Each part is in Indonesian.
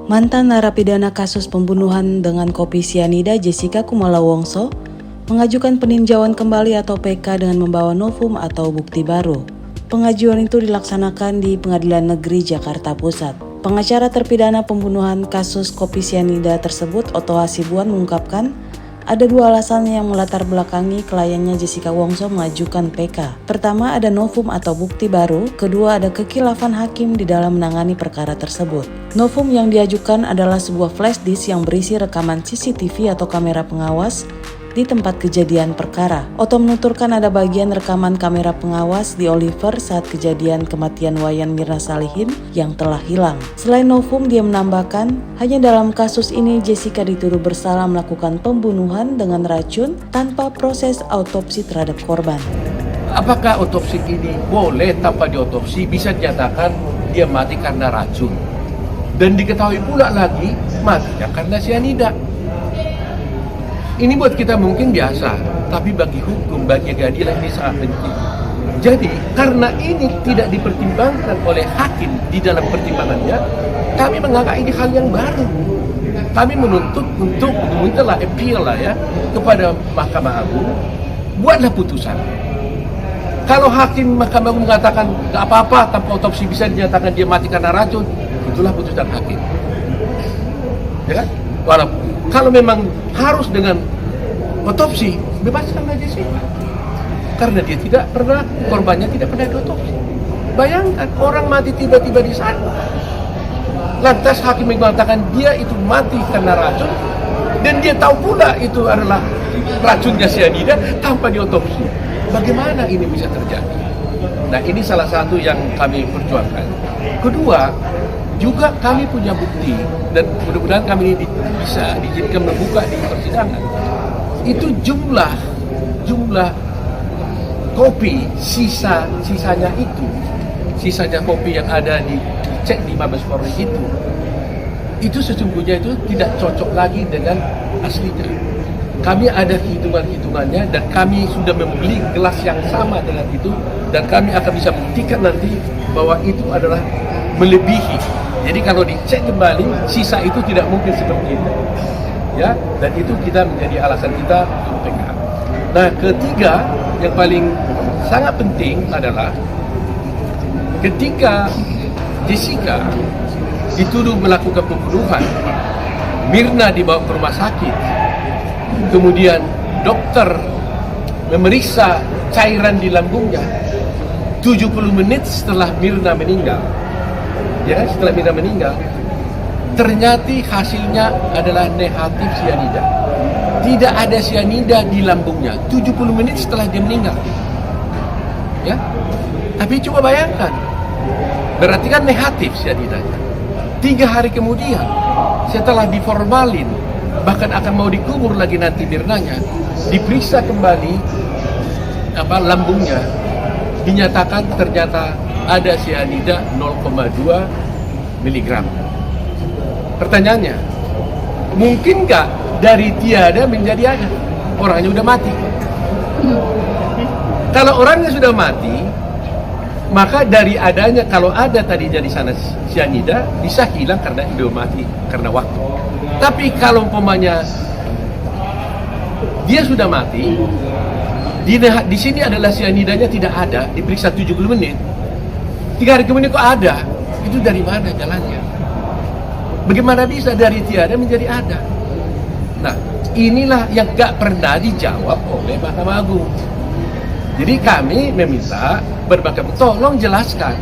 Mantan narapidana kasus pembunuhan dengan kopi sianida Jessica Kumala Wongso mengajukan peninjauan kembali atau PK dengan membawa novum atau bukti baru. Pengajuan itu dilaksanakan di Pengadilan Negeri Jakarta Pusat. Pengacara terpidana pembunuhan kasus kopi sianida tersebut, Otto Hasibuan, mengungkapkan ada dua alasan yang melatar belakangi kliennya Jessica Wongso mengajukan PK. Pertama, ada novum atau bukti baru. Kedua, ada kekhilafan hakim di dalam menangani perkara tersebut. Novum yang diajukan adalah sebuah flash disk yang berisi rekaman CCTV atau kamera pengawas di tempat kejadian perkara. Otto menuturkan ada bagian rekaman kamera pengawas di Oliver saat kejadian kematian Wayan Mirna Salihin yang telah hilang. Selain novum, dia menambahkan, hanya dalam kasus ini Jessica dituduh bersalah melakukan pembunuhan dengan racun tanpa proses autopsi terhadap korban. Apakah otopsi ini boleh tanpa diotopsi bisa dinyatakan dia mati karena racun? Dan diketahui pula lagi matinya karena sianida. Ini buat kita mungkin biasa, tapi bagi hukum, bagi keadilan ini sangat penting. Jadi, karena ini tidak dipertimbangkan oleh hakim di dalam pertimbangannya, kami menganggap ini hal yang baru. Kami menuntut untuk memintalah appeal ya kepada Mahkamah Agung, buatlah putusan. Kalau hakim Mahkamah Agung mengatakan nggak apa-apa tanpa otopsi bisa dinyatakan dia mati karena racun, itulah putusan hakim. Ya kan? Walaupun kalau memang harus dengan otopsi, bebaskan aja sih. Karena dia tidak pernah, korbannya tidak pernah diotopsi. Bayangkan orang mati tiba-tiba di sana. Lantas hakim mengatakan dia itu mati karena racun, dan dia tahu pula itu adalah racunnya sianida tanpa diotopsi. Bagaimana ini bisa terjadi? Nah, ini salah satu yang kami perjuangkan. Kedua, juga kami punya bukti, dan mudah-mudahan kami ini bisa diizinkan membuka di persidangan. Itu jumlah kopi sisanya kopi yang ada dicek di Mabes Polri itu sesungguhnya itu tidak cocok lagi dengan aslinya. Kami ada hitungannya dan kami sudah membeli gelas yang sama dengan itu, dan kami akan bisa buktikan nanti bahwa itu adalah melebihi. Jadi kalau dicek kembali, sisa itu tidak mungkin seperti itu. Ya, dan itu kita menjadi alasan kita untuk PK. Nah, ketiga yang paling sangat penting adalah ketika Jessica dituduh melakukan pembunuhan, Mirna dibawa ke rumah sakit, kemudian dokter memeriksa cairan di lambungnya 70 menit setelah Mirna meninggal. Ya, setelah Mirna meninggal, ternyata hasilnya adalah negatif sianida. Tidak ada sianida di lambungnya 70 menit setelah dia meninggal. Ya. Tapi coba bayangkan, berarti kan negatif sianidanya. 3 hari kemudian, setelah diformalin, bahkan akan mau dikubur lagi nanti Mirnanya, diperiksa kembali lambungnya, dinyatakan ternyata ada sianida 0,2 miligram. Pertanyaannya, mungkin nggak dari tiada menjadi ada? Orangnya udah mati. Kalau orangnya sudah mati, maka dari adanya, kalau ada tadinya di sana sianida, bisa hilang karena udah mati, karena waktu. Tapi kalau umpamanya dia sudah mati, di sini adalah sianidanya tidak ada, diperiksa 70 menit, 3 hari kemudian kok ada, itu dari mana jalannya? Bagaimana bisa dari tiada menjadi ada? Nah, inilah yang gak pernah dijawab oleh Mahkamah Agung. Jadi kami meminta berbagai, tolong jelaskan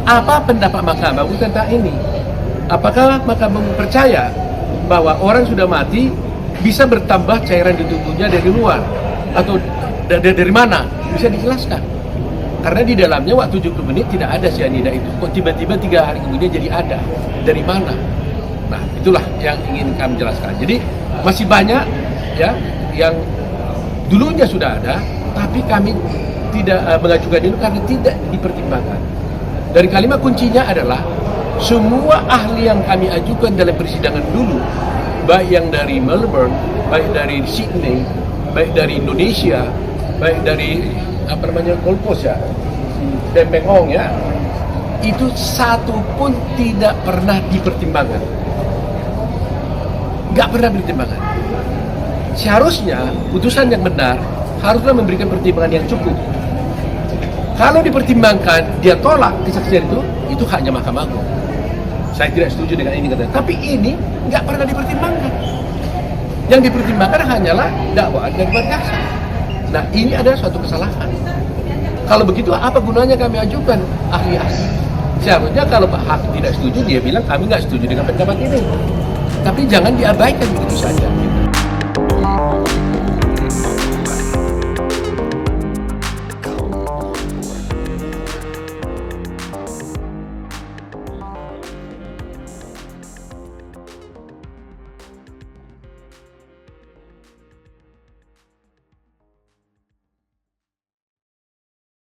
apa pendapat Mahkamah Agung tentang ini. Apakah Mahkamah Agung percaya bahwa orang sudah mati bisa bertambah cairan di tubuhnya dari luar? Atau dari mana? Bisa dijelaskan. Karena di dalamnya waktu 70 menit tidak ada sianida itu. Kok tiba-tiba 3 hari kemudian jadi ada? Dari mana? Nah, itulah yang ingin kami jelaskan. Jadi masih banyak ya yang dulunya sudah ada, tapi kami tidak mengajukan itu karena tidak dipertimbangkan. Dari kalimat kuncinya adalah semua ahli yang kami ajukan dalam persidangan dulu, baik yang dari Melbourne, baik dari Sydney, baik dari Indonesia, baik dari Gold Coast ya, dan Pengong ya, itu satu pun tidak pernah dipertimbangkan. nggak pernah dipertimbangkan. Seharusnya putusan yang benar haruslah memberikan pertimbangan yang cukup. Kalau dipertimbangkan, dia tolak kesaksian itu haknya Mahkamah Agung. Saya tidak setuju dengan ini katanya. Tapi ini nggak pernah dipertimbangkan. Yang dipertimbangkan hanyalah dakwaan daripada jaksa. Nah, ini adalah suatu kesalahan. Kalau begitu, apa gunanya kami ajukan ahli-ahli? Seharusnya kalau Pak Hakim tidak setuju, dia bilang kami nggak setuju dengan pendapat ini. Tapi jangan diabaikan begitu saja.